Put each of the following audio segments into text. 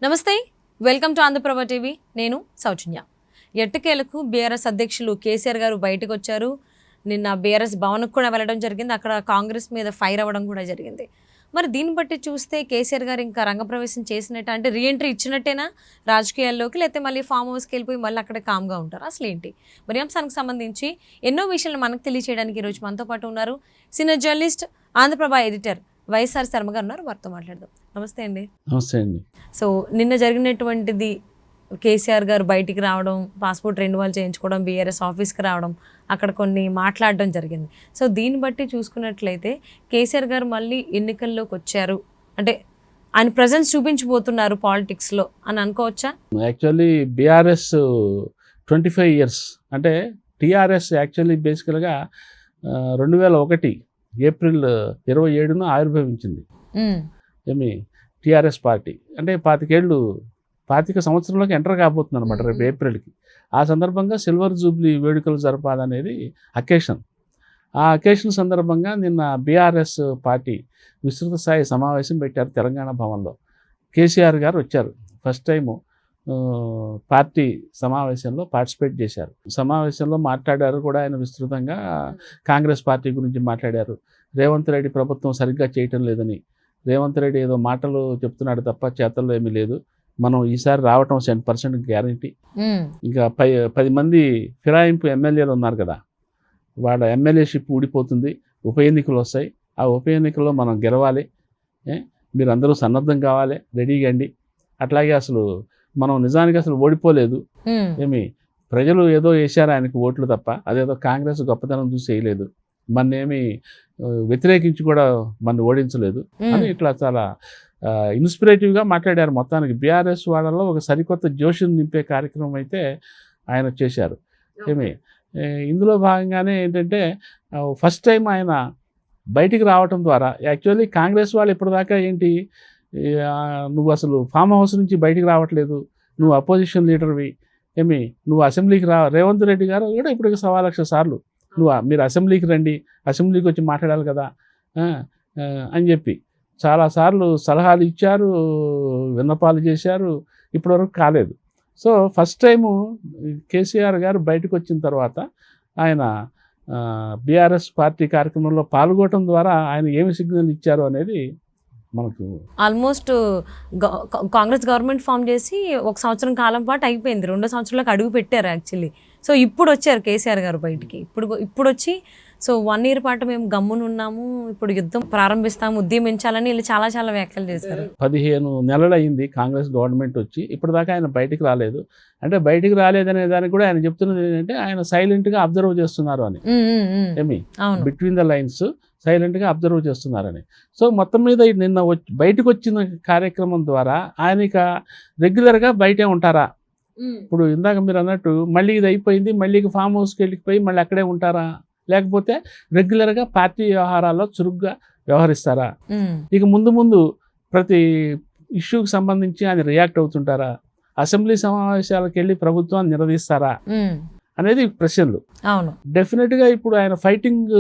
నమస్తే, welcome to Andhraprabha TV. నేను సౌజన్య. ఎట్టకేలకు బీఆర్ఎస్ అధ్యక్షులు కేసీఆర్ గారు బయటకు వచ్చారు. నిన్న బీఆర్ఎస్ భవన్కు కూడా వెళ్ళడం జరిగింది. అక్కడ కాంగ్రెస్ మీద ఫైర్ అవ్వడం కూడా జరిగింది. మరి దీన్ని బట్టి చూస్తే కేసీఆర్ గారు ఇంకా రంగప్రవేశం చేసినట్టు, అంటే రీఎంట్రీ ఇచ్చినట్టేనా రాజకీయాల్లోకి, లేకపోతే మళ్ళీ ఫామ్ హౌస్కి వెళ్ళిపోయి మళ్ళీ అక్కడే కామ్గా ఉంటారు? అసలు ఏంటి మరి అంశానికి సంబంధించి ఎన్నో విషయాలు మనకు తెలియచేయడానికి ఈరోజు మనతో పాటు ఉన్నారు senior journalist, Andhra Prabha editor YSR Sharma గారు ఉన్నారు. వారితో మాట్లాడదాం. నమస్తే అండి. నమస్తే అండి. సో నిన్న జరిగినటువంటిది, కేసీఆర్ గారు బయటికి రావడం, పాస్పోర్ట్ రెన్యువల్ చేయించుకోవడం, బీఆర్ఎస్ ఆఫీస్కి రావడం, అక్కడ కొన్ని మాట్లాడడం జరిగింది. సో దీన్ని బట్టి చూసుకున్నట్లయితే కేసీఆర్ గారు మళ్ళీ ఎన్నికల్లోకి వచ్చారు అంటే ఆయన ప్రజెన్స్ చూపించబోతున్నారు పాలిటిక్స్లో అని అనుకోవచ్చా? యాక్చువల్లీ బీఆర్ఎస్ 25 years అంటే టీఆర్ఎస్ యాక్చువల్లీ బేసికల్గా 2001 ఏప్రిల్ 27న ఆవిర్భవించింది. ఏమి టీఆర్ఎస్ పార్టీ అంటే 25 సంవత్సరంలోకి ఎంటర్ కాబోతుంది అనమాట రేపు ఏప్రిల్కి. ఆ సందర్భంగా సిల్వర్ జూబ్లీ వేడుకలు జరపాలనేది అకేషన్. ఆ అకేషన్ సందర్భంగా నిన్న బీఆర్ఎస్ పార్టీ విస్తృత స్థాయి సమావేశం పెట్టారు తెలంగాణ భవన్లో. కేసీఆర్ గారు వచ్చారు. ఫస్ట్ టైము పార్టీ సమావేశంలో పార్టిసిపేట్ చేశారు. సమావేశంలో మాట్లాడారు కూడా ఆయన విస్తృతంగా. కాంగ్రెస్ పార్టీ గురించి మాట్లాడారు. రేవంత్ రెడ్డి ప్రభుత్వం సరిగ్గా చేయటం లేదని, రేవంత్ రెడ్డి ఏదో మాటలు చెప్తున్నాడు తప్ప చేతల్లో ఏమీ లేదు, మనం ఈసారి రావటం 100% గ్యారంటీ. ఇంకా 10 మంది ఫిరాయింపు ఎమ్మెల్యేలు ఉన్నారు కదా, వాళ్ళ ఎమ్మెల్యేషిప్ ఊడిపోతుంది, ఉప ఎన్నికలు వస్తాయి, ఆ ఉప ఎన్నికల్లో మనం గెలవాలి, మీరు అందరూ సన్నద్ధం కావాలి, రెడీగా అండి. అట్లాగే అసలు మనం నిజానికి అసలు ఓడిపోలేదు, ఏమి ప్రజలు ఏదో వేశారు ఆయనకు ఓట్లు తప్ప, అదేదో కాంగ్రెస్ గొప్పతనం చూసి వేయలేదు, మన్నేమి వ్యతిరేకించి కూడా మన ఓడించలేదు అని ఇట్లా చాలా ఇన్స్పిరేటివ్గా మాట్లాడారు. మొత్తానికి బీఆర్ఎస్ వాళ్ళలో ఒక సరికొత్త జోషును నింపే కార్యక్రమం అయితే ఆయన చేశారు. ఇందులో భాగంగానే ఏంటంటే ఫస్ట్ టైం ఆయన బయటికి రావటం ద్వారా, యాక్చువల్లీ కాంగ్రెస్ వాళ్ళు ఇప్పటిదాకా ఏంటి, నువ్వు అసలు ఫామ్ హౌస్ నుంచి బయటికి రావట్లేదు, నువ్వు అపోజిషన్ లీడర్వి, నువ్వు అసెంబ్లీకి రేవంత్ రెడ్డి గారు కూడా ఇప్పుడు 1,00,000 సార్లు మీరు అసెంబ్లీకి రండి, అసెంబ్లీకి వచ్చి మాట్లాడాలి కదా అని చెప్పి చాలాసార్లు సలహాలు ఇచ్చారు, విన్నపాలు చేశారు, ఇప్పటివరకు కాలేదు. సో ఫస్ట్ టైము కేసీఆర్ గారు బయటకు వచ్చిన తర్వాత ఆయన బీఆర్ఎస్ పార్టీ కార్యక్రమంలో పాల్గొనడం ద్వారా ఆయన ఏమి సిగ్నల్ ఇచ్చారు అనేది మనకు ఆల్మోస్ట్ కాంగ్రెస్ గవర్నమెంట్ ఫామ్ చేసి 1 సంవత్సరం కాలం పాటు అయిపోయింది, 2వ సంవత్సరంలోకి అడుగు పెట్టారు యాక్చువల్లీ. సో ఇప్పుడు వచ్చారు కేసీఆర్ గారు బయటికి. ఇప్పుడు వచ్చి సో 1 year పాటు మేము గమ్మునున్నాము, ఇప్పుడు యుద్ధం ప్రారంభిస్తాము, ఉద్యమించాలని వీళ్ళు చాలా చాలా వ్యాఖ్యలు చేశారు. 15 నెలలు అయింది కాంగ్రెస్ గవర్నమెంట్ వచ్చి, ఇప్పటిదాకా ఆయన బయటికి రాలేదు. అంటే బయటికి రాలేదనే దానికి కూడా ఆయన చెప్తున్నది ఏంటంటే ఆయన సైలెంట్గా అబ్జర్వ్ చేస్తున్నారు అని, బిట్వీన్ ద లైన్స్ సైలెంట్గా అబ్జర్వ్ చేస్తున్నారని. సో మొత్తం మీద నిన్న బయటకు వచ్చిన కార్యక్రమం ద్వారా ఆయన ఇక రెగ్యులర్గా బయటే ఉంటారా? ఇప్పుడు ఇందాక మీరు అన్నట్టు మళ్ళీ ఇది అయిపోయింది, మళ్ళీ ఫామ్ హౌస్కి వెళ్ళిపోయి మళ్ళీ అక్కడే ఉంటారా, లేకపోతే రెగ్యులర్గా పార్టీ వ్యవహారాల్లో చురుగ్గా వ్యవహరిస్తారా? ఇక ముందు ప్రతి ఇష్యూకి సంబంధించి ఆయన రియాక్ట్ అవుతుంటారా? అసెంబ్లీ సమావేశాలకు వెళ్ళి ప్రభుత్వాన్ని నిలదీస్తారా అనేది ప్రశ్నలు. అవును, డెఫినెట్గా ఇప్పుడు ఆయన ఫైటింగ్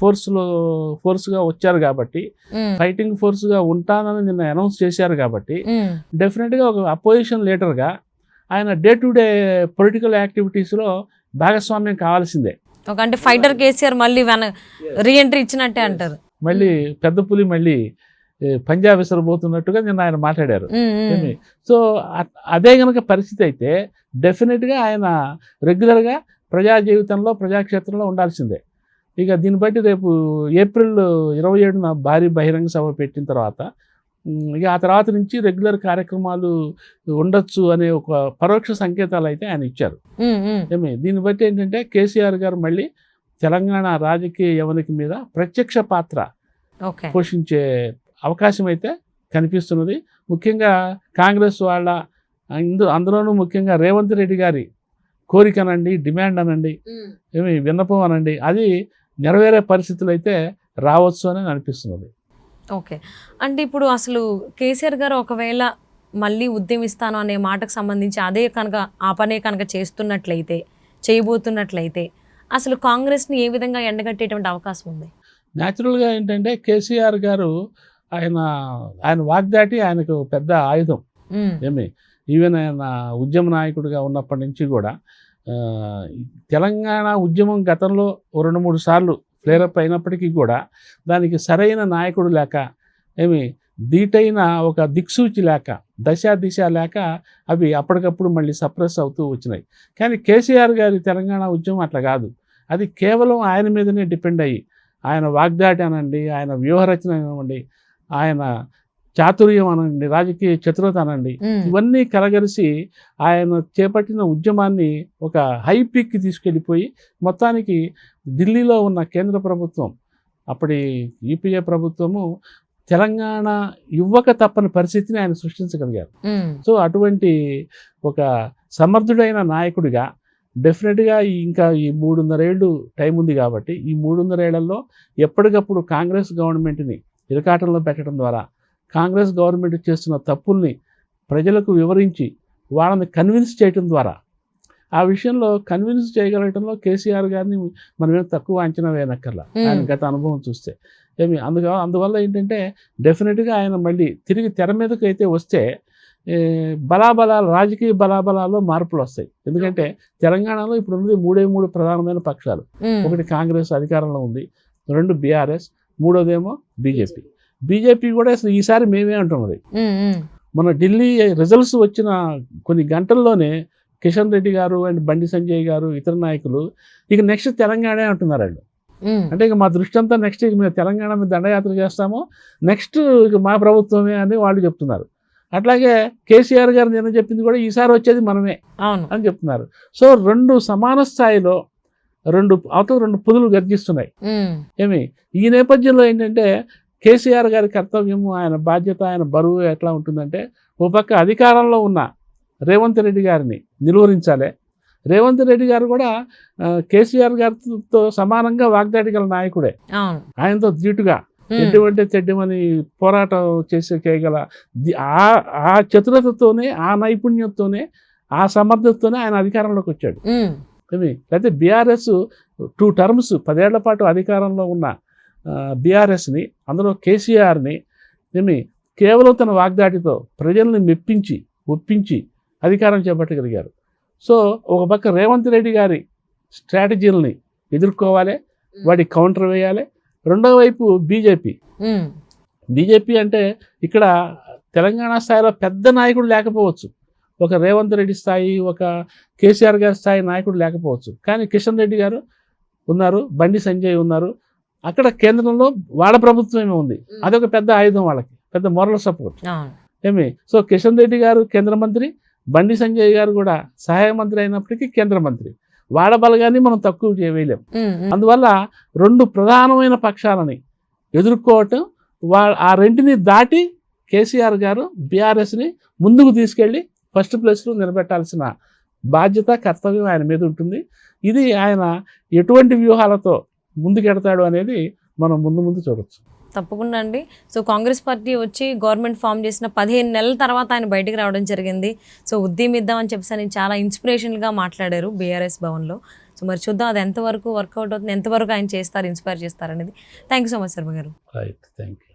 ఫోర్స్గా వచ్చారు కాబట్టి, ఫైటింగ్ ఫోర్స్గా ఉంటానని నిన్న అనౌన్స్ చేశారు కాబట్టి, డెఫినెట్గా ఒక అపోజిషన్ లీడర్గా ఆయన డే టు డే పొలిటికల్ యాక్టివిటీస్లో భాగస్వామ్యం కావాల్సిందే. అంటే ఫైటర్ కేసీఆర్ మళ్ళీ రీఎంట్రీ ఇచ్చినట్టే అంటారు. మళ్ళీ పెద్ద పులి మళ్ళీ పంజాబ్ విసరబోతున్నట్టుగా నిన్న ఆయన మాట్లాడారు. సో అదే కనుక పరిస్థితి అయితే డెఫినెట్గా ఆయన రెగ్యులర్గా ప్రజా జీవితంలో ప్రజాక్షేత్రంలో ఉండాల్సిందే. ఇక దీన్ని బట్టి రేపు ఏప్రిల్ 27న భారీ బహిరంగ సభ పెట్టిన తర్వాత ఇక ఆ తర్వాత నుంచి రెగ్యులర్ కార్యక్రమాలు ఉండొచ్చు అనే ఒక పరోక్ష సంకేతాలు అయితే ఆయన ఇచ్చారు. దీన్ని బట్టి ఏంటంటే కేసీఆర్ గారు మళ్ళీ తెలంగాణ రాజకీయ యవనిక మీద ప్రత్యక్ష పాత్ర పోషించే అవకాశం అయితే కనిపిస్తున్నది. ముఖ్యంగా కాంగ్రెస్ వాళ్ళ అందులోనూ ముఖ్యంగా రేవంత్ రెడ్డి గారి కోరిక అనండి, డిమాండ్ అనండి, విన్నపం అనండి, అది నెరవేరే పరిస్థితులు అయితే రావచ్చు అని అనిపిస్తున్నది. ఓకే, అంటే ఇప్పుడు అసలు కేసీఆర్ గారు ఒకవేళ మళ్ళీ ఉద్యమిస్తాను అనే మాటకు సంబంధించి అదే కనుక ఆ పనే కనుక చేయబోతున్నట్లయితే అసలు కాంగ్రెస్ని ఏ విధంగా ఎండగట్టేటువంటి అవకాశం ఉంది? న్యాచురల్గా ఏంటంటే కేసీఆర్ గారు ఆయన వాగ్దాటి ఆయనకు పెద్ద ఆయుధం. ఏమి ఈవెన్ ఆయన ఉద్యమ నాయకుడిగా ఉన్నప్పటి నుంచి కూడా ఆ, తెలంగాణ ఉద్యమం గతంలో 2-3 సార్లు ఫ్లేరప్ అయినప్పటికీ కూడా దానికి సరైన నాయకుడు లేక ఏమి దీటైన ఒక దిక్సూచి లేక దిశ లేక అవి అప్పటికప్పుడు మళ్ళీ సప్రెస్ అవుతూ వచ్చినాయి. కానీ కేసీఆర్ గారి తెలంగాణ ఉద్యమం అట్లా కాదు. అది కేవలం ఆయన మీదనే డిపెండ్ అయ్యి ఆయన వాగ్దాటి అనండి, ఆయన వ్యూహరచన అనండి, ఆయన చాతుర్యం అనండి, రాజకీయ చతురత అనండి, ఇవన్నీ కలగలిసి ఆయన చేపట్టిన ఉద్యమాన్ని ఒక హై పీక్కి తీసుకెళ్ళిపోయి మొత్తానికి ఢిల్లీలో ఉన్న కేంద్ర ప్రభుత్వం అప్పటి యూపీఏ ప్రభుత్వము తెలంగాణ ఇవ్వక తప్పని పరిస్థితిని ఆయన సృష్టించగలిగారు. సో అటువంటి ఒక సమర్థుడైన నాయకుడిగా డెఫినెట్గా ఇంకా ఈ 3.5 ఏళ్ళు టైం ఉంది కాబట్టి ఈ 3.5 ఏళ్లలో ఎప్పటికప్పుడు కాంగ్రెస్ గవర్నమెంట్ని ఇరకాటంలో పెట్టడం ద్వారా కాంగ్రెస్ గవర్నమెంట్ చేస్తున్న తప్పుల్ని ప్రజలకు వివరించి వాళ్ళని కన్విన్స్ చేయడం ద్వారా ఆ విషయంలో కన్విన్స్ చేయగలగటంలో కేసీఆర్ గారిని మనమేం తక్కువ అంచనా వేయనక్కర్లా ఆయన గత అనుభవం చూస్తే. అందువల్ల ఏంటంటే డెఫినెట్గా ఆయన మళ్ళీ తిరిగి తెర మీదకి అయితే వస్తే బలాబలాలు రాజకీయ బలాబలాల్లో మార్పులు వస్తాయి. ఎందుకంటే తెలంగాణలో ఇప్పుడు ఉన్నది 3 ప్రధానమైన పక్షాలు. ఒకటి కాంగ్రెస్ అధికారంలో ఉంది, 2 బీఆర్ఎస్, 3వదేమో బీజేపీ కూడా అసలు ఈసారి మేమే అంటున్నది. మన ఢిల్లీ రిజల్ట్స్ వచ్చిన కొన్ని గంటల్లోనే కిషన్ రెడ్డి గారు అండ్ బండి సంజయ్ గారు ఇతర నాయకులు ఇక నెక్స్ట్ తెలంగాణ అంటున్నారు వాళ్ళు. అంటే ఇక మా దృష్టి అంతా నెక్స్ట్ ఇక మేము తెలంగాణ మీద దండయాత్ర చేస్తాము, నెక్స్ట్ ఇక మా ప్రభుత్వమే అని వాళ్ళు చెప్తున్నారు. అట్లాగే కేసీఆర్ గారు నిన్న చెప్పింది కూడా ఈసారి వచ్చేది మనమే అని చెప్తున్నారు. సో 2 సమాన స్థాయిలో 2 పుదులు గర్జిస్తున్నాయి. ఏమి ఈ నేపథ్యంలో ఏంటంటే కేసీఆర్ గారి కర్తవ్యము, ఆయన బాధ్యత, ఆయన బరువు ఎట్లా ఉంటుందంటే ఓ పక్క అధికారంలో ఉన్న రేవంత్ రెడ్డి గారిని నిలువరించాలి. రేవంత్ రెడ్డి గారు కూడా కేసీఆర్ గారితో సమానంగా వాగ్దాటి గల నాయకుడే. ఆయనతో ధీటుగా ఎటువంటి తెడ్డమని పోరాటం చేయగల ఆ చతురతతోనే, ఆ నైపుణ్యంతోనే, ఆ సమర్థతతోనే ఆయన అధికారంలోకి వచ్చాడు. లేకపోతే బీఆర్ఎస్ 2 టర్మ్స్ 10 ఏళ్ల పాటు అధికారంలో ఉన్న బీఆర్ఎస్ని, అందులో కేసీఆర్ని కేవలం తన వాగ్దాటితో ప్రజల్ని మెప్పించి ఒప్పించి అధికారం చేపట్టగలిగారు. సో ఒక పక్క రేవంత్ రెడ్డి గారి స్ట్రాటజీలని ఎదుర్కోవాలి, వాడికి కౌంటర్ వేయాలి. రెండో వైపు బీజేపీ అంటే ఇక్కడ తెలంగాణ స్థాయిలో పెద్ద నాయకుడు లేకపోవచ్చు, ఒక రేవంత్ రెడ్డి స్థాయి, ఒక కేసీఆర్ గారి స్థాయి నాయకుడు లేకపోవచ్చు. కానీ కిషన్ రెడ్డి గారు ఉన్నారు, బండి సంజయ్ ఉన్నారు. అక్కడ కేంద్రంలో వాళ్ళ ప్రభుత్వమే ఉంది. అదొక పెద్ద ఆయుధం, వాళ్ళకి పెద్ద moral support. So Kishan Reddy గారు కేంద్ర మంత్రి, బండి సంజయ్ గారు కూడా సహాయ మంత్రి అయినప్పటికీ కేంద్ర మంత్రి. వాళ్ళ బలగాన్ని మనం తక్కువ చేయలేం. అందువల్ల 2 ప్రధానమైన పక్షాలని ఎదుర్కోవటం, ఆ రెంటిని దాటి కేసీఆర్ గారు బీఆర్ఎస్ని ముందుకు తీసుకెళ్ళి ఫస్ట్ ప్లేస్లో నిలబెట్టాల్సిన బాధ్యత, కర్తవ్యం ఆయన మీద ఉంటుంది. ఇది ఆయన ఎటువంటి వ్యూహాలతో ముందుకెడతాడు అనేది మనం ముందు చూడొచ్చు. తప్పకుండా అండి. సో కాంగ్రెస్ పార్టీ వచ్చి గవర్నమెంట్ ఫామ్ చేసిన 15 నెలల తర్వాత ఆయన బయటికి రావడం జరిగింది. సో ఉద్యమిద్దాం అని చెప్పేసి చాలా ఇన్స్పిరేషన్గా మాట్లాడారు బీఆర్ఎస్ భవన్లో. సో మరి చూద్దాం అది ఎంతవరకు వర్కౌట్ అవుతుంది, ఎంతవరకు ఆయన చేస్తారు, ఇన్స్పైర్ చేస్తారు అనేది. Thank you so much Sharma గారు. Right, thank you.